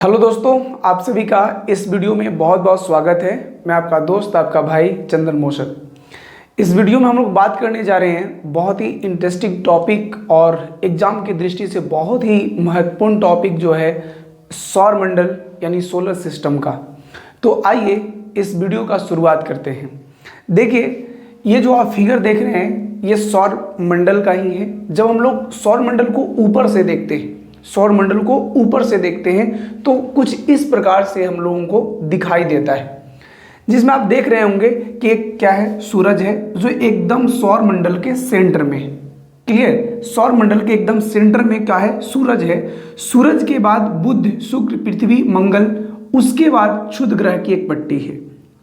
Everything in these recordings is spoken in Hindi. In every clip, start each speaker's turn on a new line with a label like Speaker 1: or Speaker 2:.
Speaker 1: हेलो दोस्तों, आप सभी का इस वीडियो में बहुत बहुत स्वागत है। मैं आपका दोस्त, आपका भाई चंदन मोशक। इस वीडियो में हम लोग बात करने जा रहे हैं बहुत ही इंटरेस्टिंग टॉपिक और एग्जाम की दृष्टि से बहुत ही महत्वपूर्ण टॉपिक जो है सौर मंडल यानी सोलर सिस्टम का। तो आइए इस वीडियो का शुरुआत करते हैं। देखिए, ये जो आप फिगर देख रहे हैं ये सौर मंडल का ही है। जब हम लोग सौर मंडल को ऊपर से देखते हैं, सौर मंडल को ऊपर से देखते हैं तो कुछ इस प्रकार से हम लोगों को दिखाई देता है, जिसमें आप देख रहे होंगे कि एक क्या है, सूरज है जो एकदम सौर मंडल के सेंटर में है। क्लियर? सौर मंडल के एकदम सेंटर में क्या है, सूरज है। सूरज के बाद बुध, शुक्र, पृथ्वी, मंगल, उसके बाद क्षुद्र ग्रह की एक पट्टी है।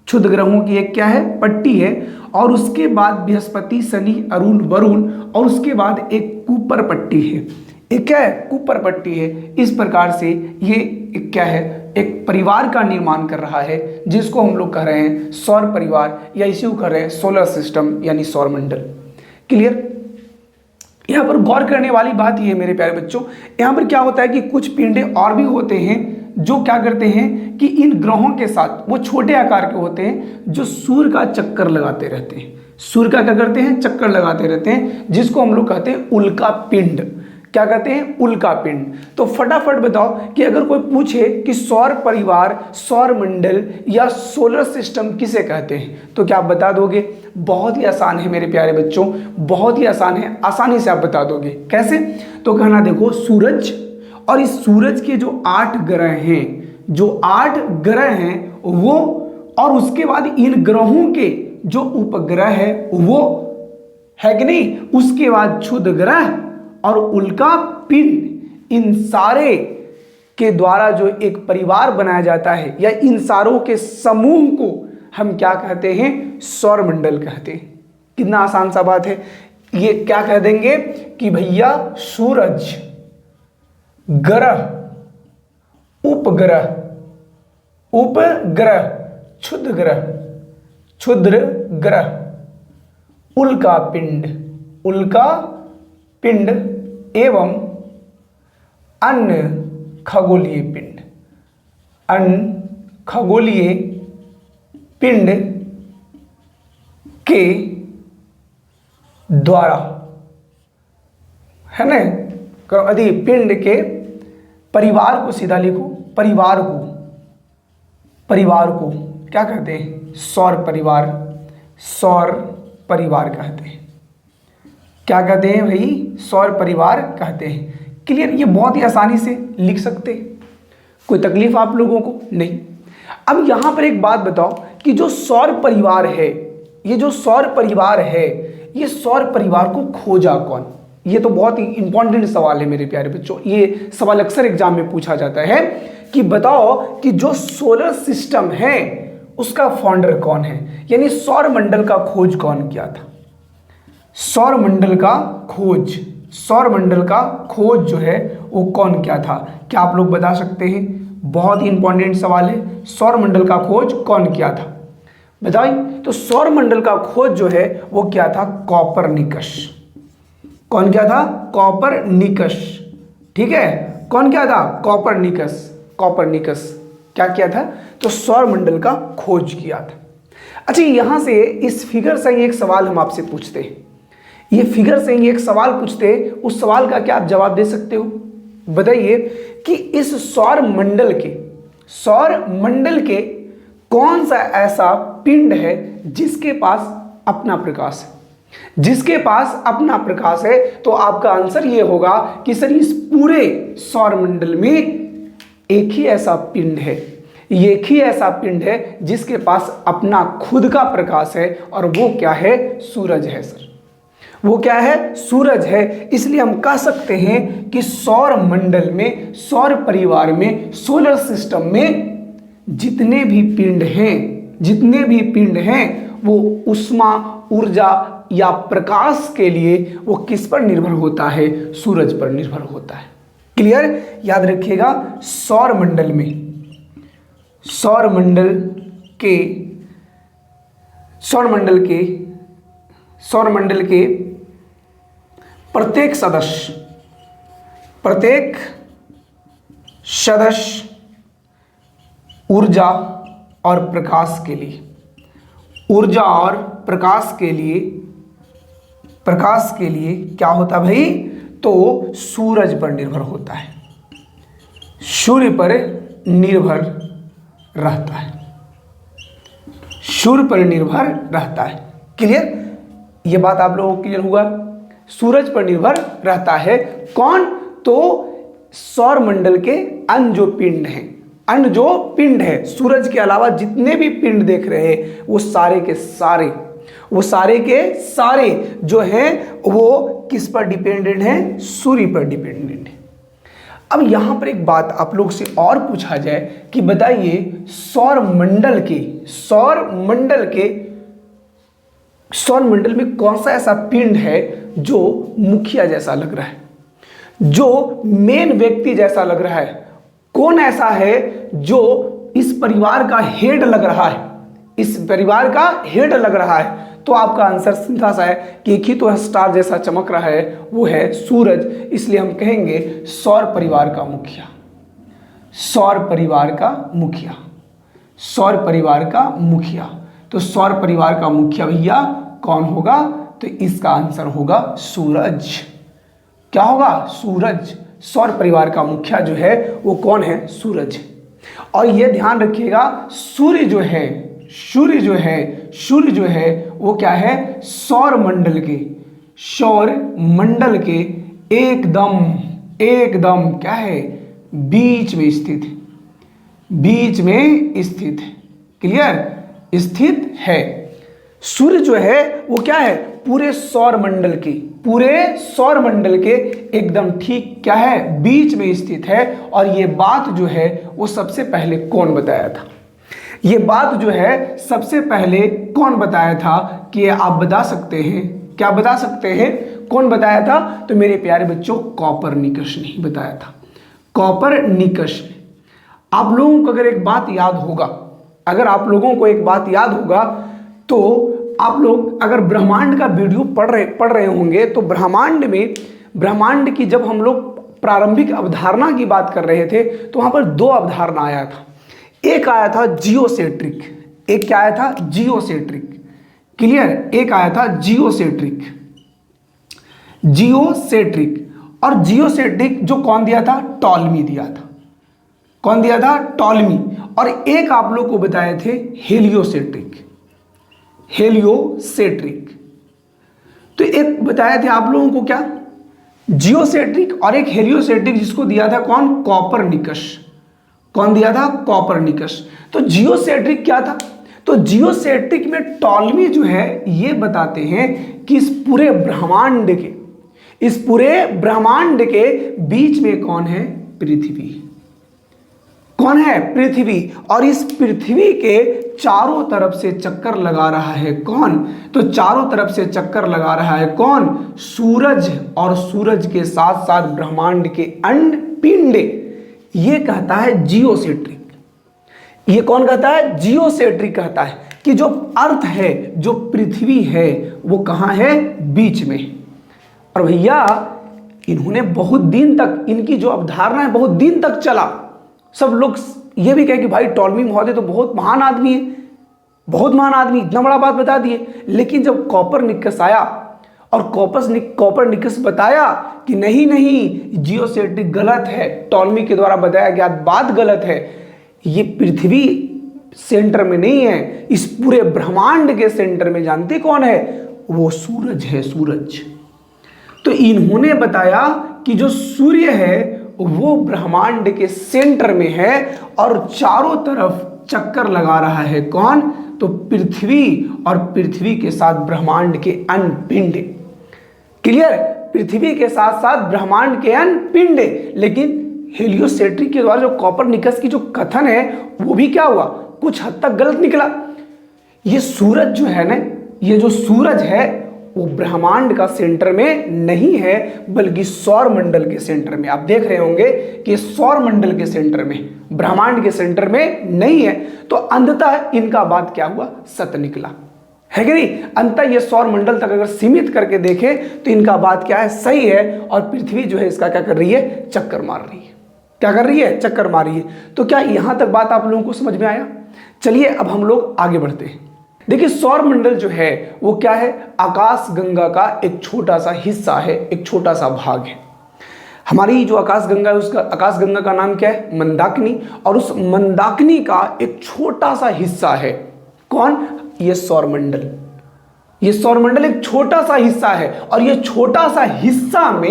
Speaker 1: क्षुद्र ग्रहों की एक क्या है, पट्टी है। और उसके बाद बृहस्पति, शनि, अरुण, वरुण, और उसके बाद एक कुपर पट्टी है। एक क्या है, कुपर पट्टी है। इस प्रकार से ये एक क्या है, एक परिवार का निर्माण कर रहा है, जिसको हम लोग कह रहे हैं सौर परिवार, या इसी को कह रहे हैं सोलर सिस्टम यानी सौर मंडल। क्लियर? यहाँ पर गौर करने वाली बात ये है मेरे प्यारे बच्चों, यहाँ पर क्या होता है कि कुछ पिंडे और भी होते हैं जो क्या करते हैं कि इन ग्रहों के साथ, वो छोटे आकार के होते हैं जो सूर्य का चक्कर लगाते रहते हैं। सूर्य का क्या करते हैं, चक्कर लगाते रहते हैं, जिसको हम लोग कहते हैं उल्का पिंड। क्या कहते हैं, उल्का पिंड। तो फटाफट बताओ कि अगर कोई पूछे कि सौर परिवार, सौर मंडल या सोलर सिस्टम किसे कहते हैं, तो क्या आप बता दोगे? बहुत ही आसान है मेरे प्यारे बच्चों, बहुत ही आसान है, आसानी से आप बता दोगे। कैसे? तो कहना, देखो सूरज, और इस सूरज के जो 8 ग्रह हैं, जो 8 ग्रह हैं वो, और उसके बाद इन ग्रहों के जो उपग्रह है वो है कि नहीं, उसके बाद क्षुद्र ग्रह और उल्का पिंड, इन सारे के द्वारा जो एक परिवार बनाया जाता है, या इन सारों के समूह को हम क्या कहते हैं, सौर मंडल कहते हैं। कितना आसान सा बात है। ये क्या कह देंगे कि भैया सूरज, ग्रह, उपग्रह, उपग्रह, क्षुद्र ग्रह, क्षुद्र ग्रह, उल्का पिंड, उल्का पिंड एवं अन्य खगोलीय पिंड, अन्य खगोलीय पिंड के द्वारा, है ना, यदि पिंड के परिवार को सीधा लिखो, परिवार को, परिवार को क्या कहते हैं, सौर परिवार, सौर परिवार कहते हैं। क्या कहते हैं भाई, सौर परिवार कहते हैं। क्लियर? ये बहुत ही आसानी से लिख सकते हैं, कोई तकलीफ आप लोगों को नहीं। अब यहां पर एक बात बताओ कि जो सौर परिवार है, ये जो सौर परिवार है, ये सौर परिवार को खोजा कौन? ये तो बहुत ही इंपॉर्टेंट सवाल है मेरे प्यारे बच्चों। ये सवाल अक्सर एग्जाम में पूछा जाता है कि बताओ कि जो सोलर सिस्टम है उसका फाउंडर कौन है, यानी सौर मंडल का खोज कौन किया था। सौर मंडल का खोज, सौर मंडल का खोज जो है वो कौन किया था? क्या आप लोग बता सकते हैं? बहुत ही इंपॉर्टेंट सवाल है, सौर मंडल का खोज कौन किया था, बताइए। तो सौर मंडल का खोज जो है वो क्या था, कॉपरनिकस। कौन क्या था, कॉपरनिकस। ठीक है, कौन क्या था, कॉपरनिकस। कॉपरनिकस क्या किया था, तो सौर मंडल का खोज किया था। अच्छा, यहां से इस फिगर से एक सवाल हम आपसे पूछते हैं, ये फिगर से एक सवाल पूछते हैं, उस सवाल का क्या आप जवाब दे सकते हो? बताइए कि इस सौर मंडल के, सौर मंडल के कौन सा ऐसा पिंड है जिसके पास अपना प्रकाश है, जिसके पास अपना प्रकाश है। तो आपका आंसर ये होगा कि सर इस पूरे सौर मंडल में एक ही ऐसा पिंड है, एक ही ऐसा पिंड है जिसके पास अपना खुद का प्रकाश है, और वो क्या है, सूरज है सर। वो क्या है, सूरज है। इसलिए हम कह सकते हैं कि सौर मंडल में, सौर परिवार में, सोलर सिस्टम में जितने भी पिंड हैं, जितने भी पिंड हैं वो ऊष्मा, ऊर्जा या प्रकाश के लिए वो किस पर निर्भर होता है, सूरज पर निर्भर होता है। क्लियर? याद रखिएगा, सौर मंडल में, सौर मंडल के, सौर मंडल के, सौर मंडल के प्रत्येक सदस्य ऊर्जा और प्रकाश के लिए, ऊर्जा और प्रकाश के लिए, प्रकाश के लिए क्या होता भाई, तो सूरज पर निर्भर होता है, सूर्य पर निर्भर रहता है, सूर्य पर निर्भर रहता है। क्लियर, ये बात आप लोगों को क्लियर हुआ। सूरज पर निर्भर रहता है कौन, तो सौर मंडल के अन्य जो पिंड हैं, अन्य जो पिंड है, सूरज के अलावा जितने भी पिंड देख रहे हैं वो सारे के सारे, वो सारे के सारे जो हैं वो किस पर डिपेंडेंट हैं, सूर्य पर डिपेंडेंट है। अब यहां पर एक बात आप लोग से और पूछा जाए कि बताइए सौर मंडल में कौन सा ऐसा पिंड है जो मुखिया जैसा लग रहा है, जो मेन व्यक्ति जैसा लग रहा है, कौन ऐसा है जो इस परिवार का हेड लग रहा है, इस परिवार का हेड लग रहा है। तो आपका आंसर सीधा सा है कि एक ही तो स्टार जैसा चमक रहा है, वो है सूरज। इसलिए हम कहेंगे सौर परिवार का मुखिया, सौर परिवार का मुखिया, सौर परिवार का मुखिया। तो सौर परिवार का मुखिया भैया कौन होगा, तो इसका आंसर होगा सूरज। क्या होगा, सूरज। सौर परिवार का मुखिया जो है वो कौन है, सूरज। और ये ध्यान रखिएगा सूर्य जो है वो क्या है, सौर मंडल के एकदम क्या है, बीच में स्थित, क्लियर, स्थित है। सूर्य जो है वो क्या है, पूरे सौर मंडल के एकदम ठीक क्या है, बीच में स्थित है। और ये बात जो है वो सबसे पहले कौन बताया था, ये बात जो है सबसे पहले कौन बताया था, कि आप बता सकते हैं, क्या बता सकते हैं, कौन बताया था, तो मेरे प्यारे बच्चों कॉपरनिकस ने ही बताया था, कॉपरनिकस ने। आप लोगों को अगर एक बात याद होगा, तो आप लोग अगर ब्रह्मांड का वीडियो पढ़ रहे होंगे तो ब्रह्मांड की जब हम लोग प्रारंभिक अवधारणा की बात कर रहे थे तो वहां पर दो अवधारणा आया था। एक आया था जियोसेंट्रिक, एक क्या आया था, जियोसेंट्रिक, क्लियर, एक आया था जियोसेंट्रिक। और जियोसेंट्रिक जो कौन दिया था, टॉलमी दिया था। कौन दिया था, टॉलमी। और एक आप लोग को बताए थे हेलियोसेंट्रिक। तो एक बताए थे आप लोगों को क्या, जियोसेंट्रिक, और एक हेलियोसेंट्रिक जिसको दिया था कौन, कॉपरनिकस। कौन दिया था, कॉपरनिकस। तो जियोसेंट्रिक क्या था, तो जियोसेंट्रिक में टॉलमी जो है ये बताते हैं कि इस पूरे ब्रह्मांड के बीच में कौन है, पृथ्वी। कौन है, पृथ्वी। और इस पृथ्वी के चारों तरफ से चक्कर लगा रहा है कौन, तो चारों तरफ से चक्कर लगा रहा है कौन, सूरज। और सूरज के साथ साथ ब्रह्मांड के अन्य पिंड। ये कहता है जियोसेंट्रिक। ये कौन कहता है, जियोसेंट्रिक कहता है कि जो अर्थ है, जो पृथ्वी है वो कहाँ है, बीच में। और भैया इन्होंने बहुत दिन तक, इनकी जो अवधारणा है बहुत दिन तक चला। सब लोग ये भी कहे कि भाई टॉलमी महोदय तो बहुत महान आदमी है, बहुत महान आदमी, इतना बड़ा बात बता दिए। लेकिन जब कॉपरनिकस आया और कॉपरनिकस बताया कि नहीं जियोसेंट्रिक गलत है, टॉलमी के द्वारा बताया गया बात गलत है, ये पृथ्वी सेंटर में नहीं है, इस पूरे ब्रह्मांड के सेंटर में जानते कौन है, वो सूरज है, सूरज। तो इन्होंने बताया कि जो सूर्य है वो ब्रह्मांड के सेंटर में है और चारों तरफ चक्कर लगा रहा है कौन, तो पृथ्वी। और पृथ्वी के साथ ब्रह्मांड के अन्य पिंड। क्लियर, पृथ्वी के साथ साथ ब्रह्मांड के अन्य पिंड। लेकिन हेलियोसेंट्रिक के द्वारा जो कॉपरनिकस की जो कथन है वो भी क्या हुआ, कुछ हद तक गलत निकला। ये सूरज जो है ना, ये जो सूरज है वो ब्रह्मांड का सेंटर में नहीं है बल्कि सौर मंडल के सेंटर में। आप देख रहे होंगे कि सौर मंडल के सेंटर में, ब्रह्मांड के सेंटर में नहीं है। तो अंततः इनका बात क्या हुआ, सत्य निकला, है कि नहीं। अंततः ये सौर मंडल तक अगर सीमित करके देखें तो इनका बात क्या है, सही है। और पृथ्वी जो है इसका क्या कर रही है, चक्कर मार रही है। क्या कर रही है, चक्कर मार रही है। तो क्या यहां तक बात आप लोगों को समझ में आया? चलिए अब हम लोग आगे बढ़ते हैं। देखिए सौर मंडल जो है वो क्या है, आकाश गंगा का एक छोटा सा हिस्सा है, एक छोटा सा भाग है। हमारी जो आकाश गंगा है उसका, आकाश गंगा का नाम क्या है, मंदाकिनी, और उस मंदाकिनी का एक छोटा सा हिस्सा है कौन, ये सौर मंडल। ये सौर मंडल एक छोटा सा हिस्सा है, और ये छोटा सा हिस्सा में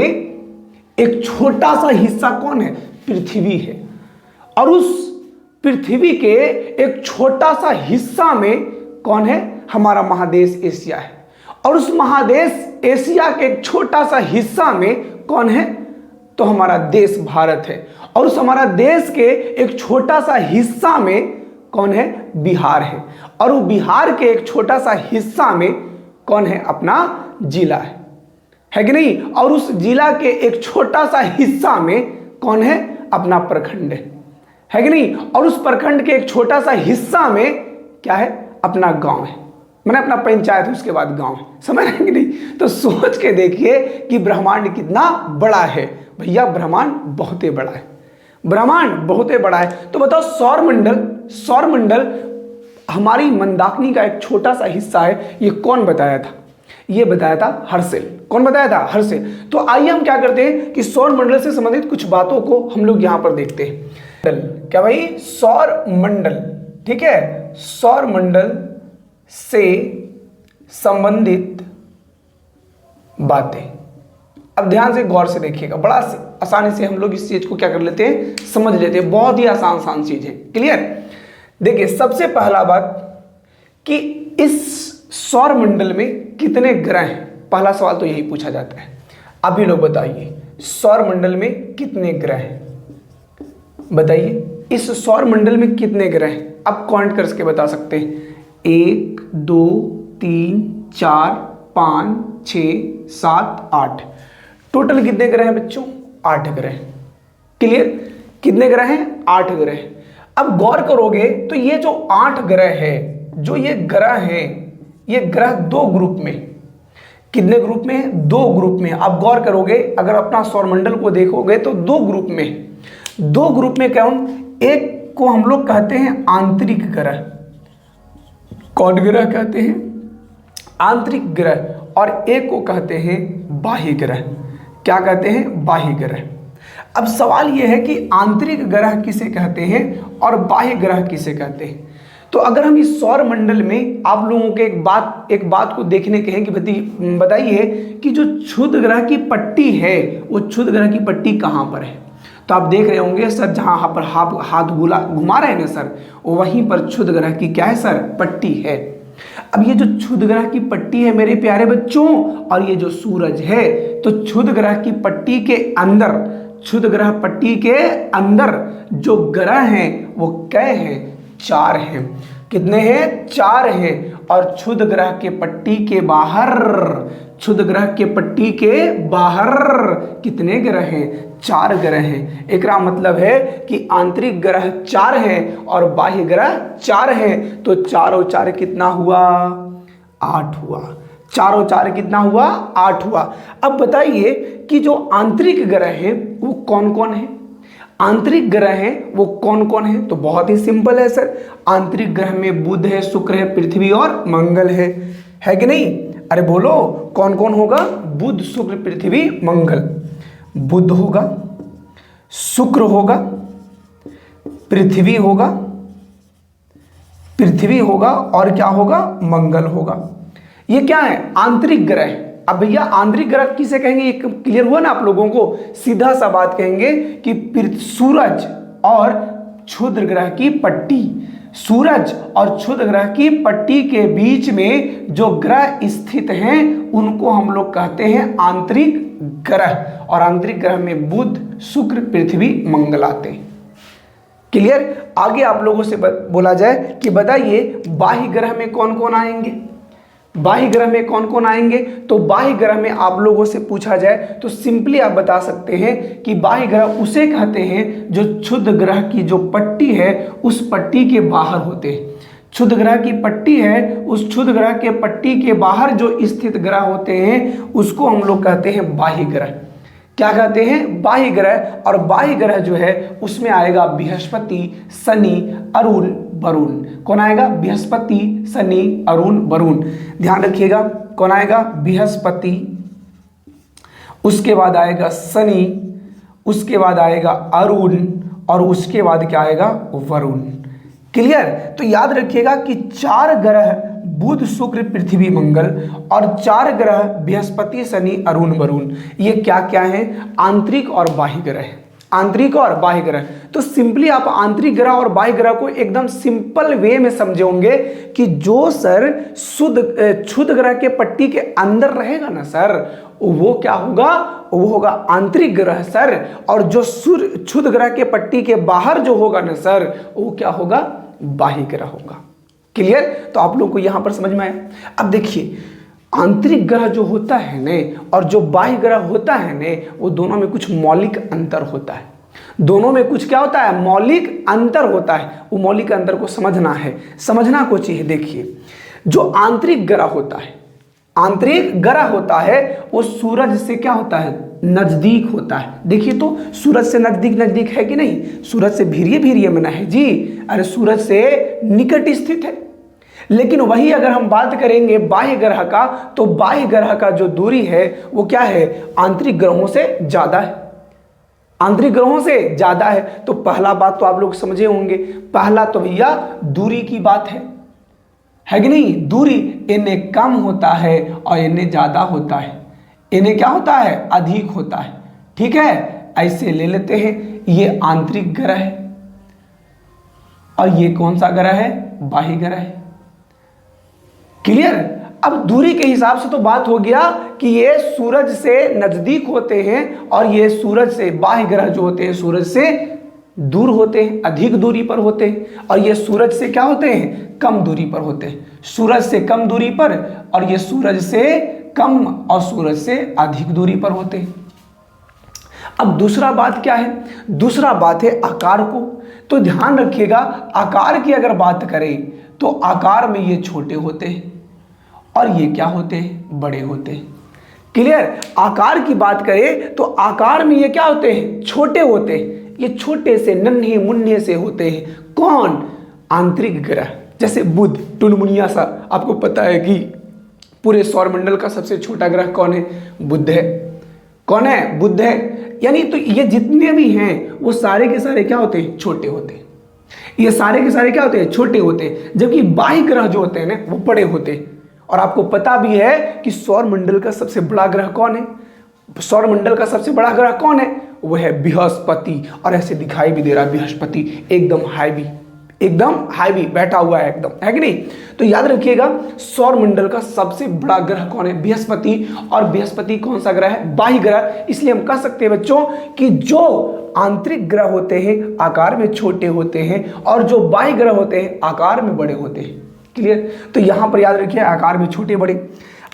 Speaker 1: एक छोटा सा हिस्सा कौन है, पृथ्वी है। और उस पृथ्वी के एक छोटा सा हिस्सा में कौन है, हमारा महादेश एशिया है। और उस महादेश एशिया के एक छोटा सा हिस्सा में कौन है, तो हमारा देश भारत है। और उस हमारा देश के एक छोटा सा हिस्सा में कौन है, बिहार है। और वो बिहार के एक छोटा सा हिस्सा में कौन है, अपना जिला है कि नहीं। और उस जिला के एक छोटा सा हिस्सा में कौन है, अपना प्रखंड है कि नहीं। और उस प्रखंड के एक छोटा सा हिस्सा में क्या है, अपना गांव है, मैंने अपना पंचायत, उसके बाद गांव है। समझ रहे हैं कि नहीं? तो सोच के देखिए कि ब्रह्मांड कितना बड़ा है। भैया ब्रह्मांड बहुत ही बड़ा है, ब्रह्मांड बहुत ही बड़ा है। तो बताओ सौर मंडल हमारी मंदाकिनी का एक छोटा सा हिस्सा है, ये कौन बताया था, ये बताया था हर्षेल। कौन बताया था, हर्षेल। तो आइए हम क्या करते हैं कि सौर मंडल से संबंधित कुछ बातों को हम लोग यहां पर देखते हैं। क्या भाई, सौर मंडल, ठीक है, सौर मंडल से संबंधित बातें। अब ध्यान से गौर से देखिएगा, बड़ा आसानी से हम लोग इस चीज को क्या कर लेते हैं, समझ लेते हैं। बहुत ही आसान चीज है, क्लियर। देखिए सबसे पहला बात कि इस सौर मंडल में कितने ग्रह हैं, पहला सवाल तो यही पूछा जाता है। अभी लोग बताइए सौर मंडल में कितने ग्रह हैं, बताइए इस सौर मंडल में कितने ग्रह हैं। आप काउंट करके बता सकते हैं, 1 2 3 4 5 6 7 8। टोटल कितने ग्रह हैं बच्चों, 8 ग्रह। क्लियर, कितने ग्रह हैं, 8 ग्रह। अब गौर करोगे तो ये जो 8 ग्रह है, जो ये ग्रह हैं, ये ग्रह 2 ग्रुप में, कितने ग्रुप में, 2 ग्रुप में। अब गौर करोगे, अगर अपना सौरमंडल को देखोगे तो 2 ग्रुप में, 2 ग्रुप में कौन, एक को हम लोग कहते हैं आंतरिक ग्रह। कौन ग्रह कहते हैं, आंतरिक ग्रह। और एक को कहते हैं बाह्य ग्रह। क्या कहते हैं, बाह्य ग्रह। अब सवाल यह है कि आंतरिक ग्रह किसे कहते हैं और बाह्य ग्रह किसे कहते हैं। तो अगर हम इस सौर मंडल में आप लोगों के एक बात को देखने के हैं कि बताइए कि जो क्षुद्र ग्रह की पट्टी है, वो क्षुद्र ग्रह की पट्टी कहाँ पर है। तो आप देख रहे होंगे सर, जहाँ पर हाथ घुमा रहे हैं ना सर, वहीं पर क्षुद्र ग्रह की क्या है सर, पट्टी है। अब ये जो क्षुद्र ग्रह की पट्टी है मेरे प्यारे बच्चों, और ये जो सूरज है, तो क्षुद्र ग्रह की पट्टी के अंदर, क्षुद्र ग्रह पट्टी के अंदर जो ग्रह हैं वो कै हैं, 4 हैं। कितने हैं, 4 हैं। और क्षुद्र ग्रह के पट्टी के बाहर, क्षुद्र ग्रह के पट्टी के बाहर कितने ग्रह हैं, 4 ग्रह हैं। एक मतलब है कि आंतरिक ग्रह 4 हैं और बाह्य ग्रह 4 हैं। तो 4 और 4 कितना हुआ, 8 हुआ। 4 और 4 कितना हुआ, 8 हुआ। अब बताइए कि जो आंतरिक ग्रह हैं वो कौन कौन है, आंतरिक ग्रह हैं वो कौन कौन है। तो बहुत ही सिंपल है सर, आंतरिक ग्रह में बुध है, शुक्र है, पृथ्वी और मंगल है कि नहीं। अरे बोलो कौन कौन होगा, बुध शुक्र पृथ्वी मंगल। बुध होगा, शुक्र होगा, पृथ्वी होगा और क्या होगा, मंगल होगा। ये क्या है, आंतरिक ग्रह। अब भैया आंतरिक ग्रह किसे कहेंगे, ये क्लियर हुआ ना आप लोगों को। सीधा सा बात कहेंगे कि सूरज और क्षुद्र ग्रह की पट्टी, सूरज और क्षुद्र ग्रह की पट्टी के बीच में जो ग्रह स्थित हैं उनको हम लोग कहते हैं आंतरिक ग्रह। और आंतरिक ग्रह में बुध, शुक्र, पृथ्वी, मंगल आते हैं। क्लियर। आगे आप लोगों से बोला जाए कि बताइए बाह्य ग्रह में कौन कौन आएंगे, बाह्य ग्रह में कौन कौन आएंगे। तो बाह्य ग्रह में आप लोगों से पूछा जाए तो सिंपली आप बता सकते हैं कि बाह्य ग्रह उसे कहते हैं जो क्षुद्र ग्रह की जो पट्टी है उस पट्टी के बाहर होते हैं। क्षुद्र ग्रह की पट्टी है, उस क्षुद्र ग्रह के पट्टी के बाहर जो स्थित ग्रह होते हैं उसको हम लोग कहते हैं बाह्य ग्रह। क्या कहते हैं, बाह्य ग्रह। और बाह्य ग्रह जो है उसमें आएगा बृहस्पति, शनि, अरुण, वरुण। कौन आएगा, बृहस्पति, शनि, अरुण, वरुण। ध्यान रखिएगा, कौन आएगा, बृहस्पति, उसके बाद आएगा शनि, उसके बाद आएगा अरुण, और उसके बाद क्या आएगा, वरुण। क्लियर। तो याद रखिएगा कि 4 ग्रह बुध, शुक्र, पृथ्वी, मंगल, और 4 ग्रह बृहस्पति, शनि, अरुण, वरुण, ये क्या क्या है, आंतरिक और बाह्य ग्रह है। आंतरिक और बाह्य ग्रह। तो सिंपली आप आंतरिक ग्रह और बाह्य ग्रह को एकदम सिंपल वे में समझे होंगे कि जो सर क्षुद्र ग्रह के पट्टी के अंदर रहेगा ना सर, वो क्या होगा, वो होगा आंतरिक ग्रह सर। और जो क्षुद्र ग्रह के पट्टी के बाहर जो होगा ना सर, वो क्या होगा, बाह्य ग्रह होगा। क्लियर। तो आप लोग को यहां पर समझ में आया। अब देखिए, आंतरिक ग्रह जो होता है ने और जो बाह्य ग्रह होता है ने, वो दोनों में कुछ मौलिक अंतर होता है। दोनों में कुछ क्या होता है, मौलिक अंतर होता है। वो मौलिक अंतर को समझना है, समझना को चाहिए। देखिए, जो आंतरिक ग्रह होता है, आंतरिक ग्रह होता है, वो सूरज से क्या होता है, नजदीक होता है। देखिए तो सूरज से नजदीक नजदीक है कि नहीं, सूरज से भीरिये भीरिये में है जी, अरे सूरज से निकट स्थित है। लेकिन वही अगर हम बात करेंगे बाह्य ग्रह का, तो बाह्य ग्रह का जो दूरी है वो क्या है, आंतरिक ग्रहों से ज्यादा है, आंतरिक ग्रहों से ज्यादा है। तो पहला बात तो आप लोग समझे होंगे, पहला तो भैया दूरी की बात है कि नहीं। दूरी इन्हें कम होता है और इन्हें ज्यादा होता है। इन्हें क्या होता है, अधिक होता है। ठीक है, ऐसे ले लेते हैं, ये आंतरिक ग्रह है और ये कौन सा ग्रह है, बाह्य ग्रह है। क्लियर। अब दूरी के हिसाब से तो बात हो गया कि ये सूरज से नजदीक होते हैं और ये सूरज से, बाह्य ग्रह जो होते हैं सूरज से दूर होते हैं, अधिक दूरी पर होते हैं। और ये सूरज से क्या होते हैं, कम दूरी पर होते हैं। सूरज से कम दूरी पर, और ये सूरज से कम और सूरज से अधिक दूरी पर होते हैं। अब दूसरा बात क्या है, दूसरा बात है आकार को। तो ध्यान रखिएगा, आकार की अगर बात करें तो आकार में ये छोटे होते हैं और ये क्या होते हैं, बड़े होते हैं। क्लियर। आकार की बात करें तो आकार में ये क्या होते हैं, छोटे होते हैं। ये छोटे से नन्हे मुन्ने से होते हैं। कौन, आंतरिक ग्रह। जैसे बुध, टुनमुनिया सा। आपको पता है कि पूरे सौरमंडल का सबसे छोटा ग्रह कौन है, बुध है। कौन है, बुध है। यानी तो ये जितने भी हैं वो सारे के सारे क्या होते हैं, छोटे होते हैं। ये सारे के सारे क्या होते हैं, छोटे होते हैं। जबकि बाह्य ग्रह जो होते हैं ना, वो बड़े होते हैं। और आपको पता भी है कि सौरमंडल का सबसे बड़ा ग्रह कौन है, सौरमंडल का सबसे बड़ा ग्रह कौन है, वो है बृहस्पति। और ऐसे दिखाई भी दे रहा है बृहस्पति, एकदम हाईवी, एकदम हाईवी बैठा हुआ है, एकदम, है कि नहीं। तो याद रखिएगा, सौरमंडल का सबसे बड़ा ग्रह कौन है, बृहस्पति। और बृहस्पति कौन सा ग्रह है, बाह्य ग्रह। इसलिए हम कह सकते हैं बच्चों कि जो आंतरिक ग्रह होते हैं आकार में छोटे होते हैं और जो बाह्य ग्रह होते हैं आकार में बड़े होते हैं। क्लियर। तो यहां पर याद रखिए, आकार में छोटे बड़े।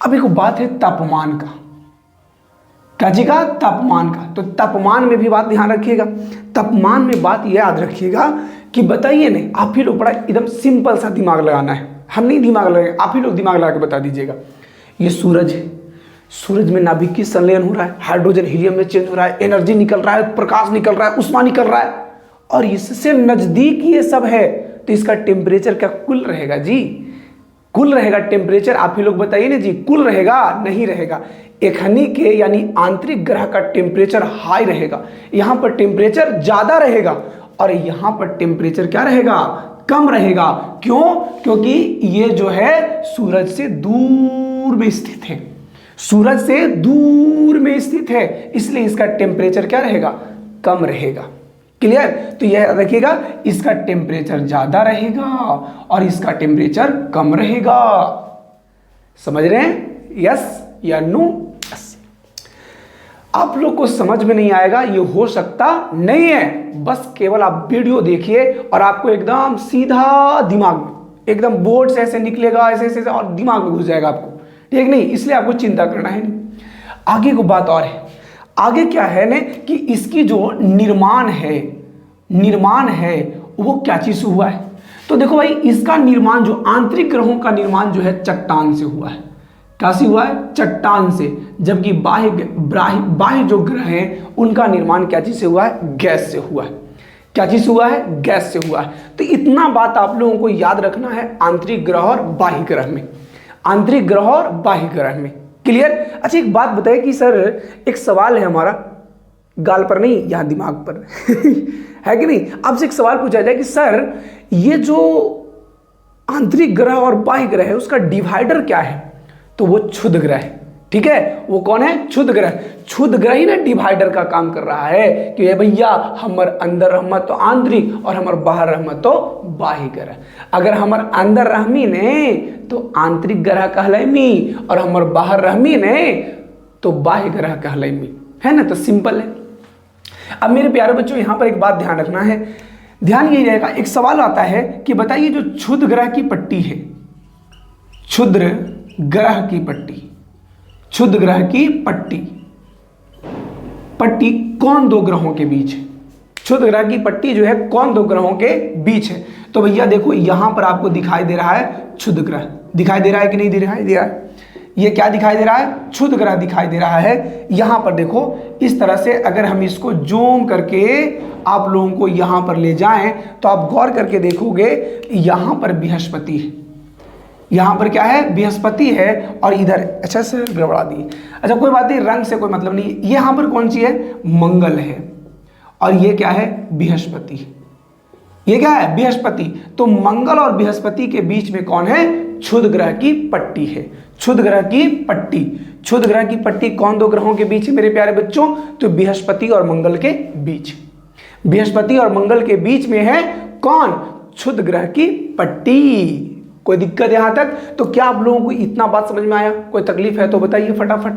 Speaker 1: अब एक बात है तापमान का, क्या जी का, तापमान का। तो तापमान में भी बात ध्यान रखिएगा। तापमान में बात यह याद रखिएगा कि बताइए नहीं, आप ही लोग बड़ा एकदम सिंपल सा दिमाग लगाना है, हम नहीं दिमाग लगाएंगे, आप ही लोग दिमाग लगा के बता दीजिएगा। ये सूरज है, सूरज में नाभिकीय संलयन हो रहा है, हाइड्रोजन हीलियम में चेंज हो रहा है, एनर्जी निकल रहा है, प्रकाश निकल रहा है, उष्मा निकल रहा है, और इससे नजदीक ये सब है। तो इसका टेम्परेचर क्या कुल रहेगा जी, कुल रहेगा टेम्परेचर। आप ही लोग बताइए ना जी, कुल रहेगा, नहीं रहेगा। एखनी के यानी आंतरिक ग्रह का टेम्परेचर हाई रहेगा, यहाँ पर टेम्परेचर ज्यादा रहेगा, और यहाँ पर टेम्परेचर क्या रहेगा, कम रहेगा। क्यों, क्योंकि ये जो है सूरज से दूर में स्थित है, सूरज से दूर में स्थित है, इसलिए इसका टेम्परेचर क्या रहेगा, कम रहेगा। क्लियर। तो यह रखिएगा, इसका टेम्परेचर ज्यादा रहेगा और इसका टेम्परेचर कम रहेगा। समझ रहे हैं, यस या नो। यस। आप लोग को समझ में नहीं आएगा, ये हो सकता नहीं है। बस केवल आप वीडियो देखिए और आपको एकदम सीधा दिमाग में, एकदम बोर्ड से ऐसे निकलेगा, ऐसे ऐसे और दिमाग में घुस जाएगा आपको, ठीक नहीं। इसलिए आपको चिंता करना है नहीं। आगे को बात और है, आगे क्या है ने कि इसकी जो निर्माण है वो क्या चीज से हुआ है। तो देखो भाई, इसका निर्माण जो आंतरिक ग्रहों का निर्माण जो है चट्टान से हुआ है। काशी हुआ है चट्टान से, जबकि बाह्य जो ग्रह हैं उनका निर्माण क्या चीज से हुआ है? गैस से हुआ है। क्या चीज हुआ है? गैस से हुआ है। तो इतना बात आप लोगों को याद रखना है आंतरिक ग्रह और बाह्य ग्रह में, आंतरिक ग्रह और बाह्य ग्रह में। क्लियर? अच्छा एक बात बताइए कि सर, एक सवाल है हमारा, गाल पर नहीं यहाँ दिमाग पर है कि नहीं, आपसे एक सवाल पूछा जाए कि सर ये जो आंतरिक ग्रह और बाह्य ग्रह है उसका डिवाइडर क्या है? तो वो क्षुद्र ग्रह है। ठीक है, वो कौन है? क्षुद्र ग्रह। क्षुद्र ग्रह ही ना डिवाइडर का काम कर रहा है कि ये भैया हमर अंदर रहमत तो आंतरिक और हमर बाहर रहमत तो बाह्य ग्रह। अगर हमर अंदर रहमी ने तो आंतरिक ग्रह कहलाइमी और हमर बाहर रहमी ने तो बाह्य ग्रह कहलाइमी, है ना? तो सिंपल है। अब मेरे प्यारे बच्चों यहां पर एक बात ध्यान रखना है, ध्यान यही रहेगा, एक सवाल आता है कि बताइए जो क्षुद्र ग्रह की पट्टी है, क्षुद्र ग्रह की पट्टी, क्षुद्र ग्रह की पट्टी कौन दो ग्रहों के बीच है? क्षुद्र ग्रह की पट्टी जो है कौन दो ग्रहों के बीच है? तो भैया देखो यहां पर आपको दिखाई दे रहा है क्षुद्र ग्रह, दिखाई दे रहा है कि नहीं दिखाई दे रहा है? ये क्या दिखाई दे रहा है? क्षुद्र ग्रह दिखाई दे रहा है। यहां पर देखो इस तरह से अगर हम इसको जूम करके आप लोगों को यहां पर ले जाएं तो आप गौर करके देखोगे यहां पर बृहस्पति है, यहां पर क्या है? बृहस्पति है, और इधर अच्छा से गड़बड़ा दी, अच्छा कोई बात नहीं, रंग से कोई मतलब नहीं। ये यहां पर कौन सी है? मंगल है, और ये क्या है? बृहस्पति। ये क्या है? बृहस्पति। तो मंगल और बृहस्पति के बीच में कौन है? क्षुद्र ग्रह की पट्टी है, क्षुद्र ग्रह की पट्टी। क्षुद्र ग्रह की पट्टी कौन दो ग्रहों के बीच है मेरे प्यारे बच्चों? तो बृहस्पति और मंगल के बीच, बृहस्पति और मंगल के बीच में है कौन? क्षुद्र ग्रह की पट्टी। कोई दिक्कत यहां तक? तो क्या आप लोगों को इतना बात समझ में आया? कोई तकलीफ है तो बताइए फटाफट।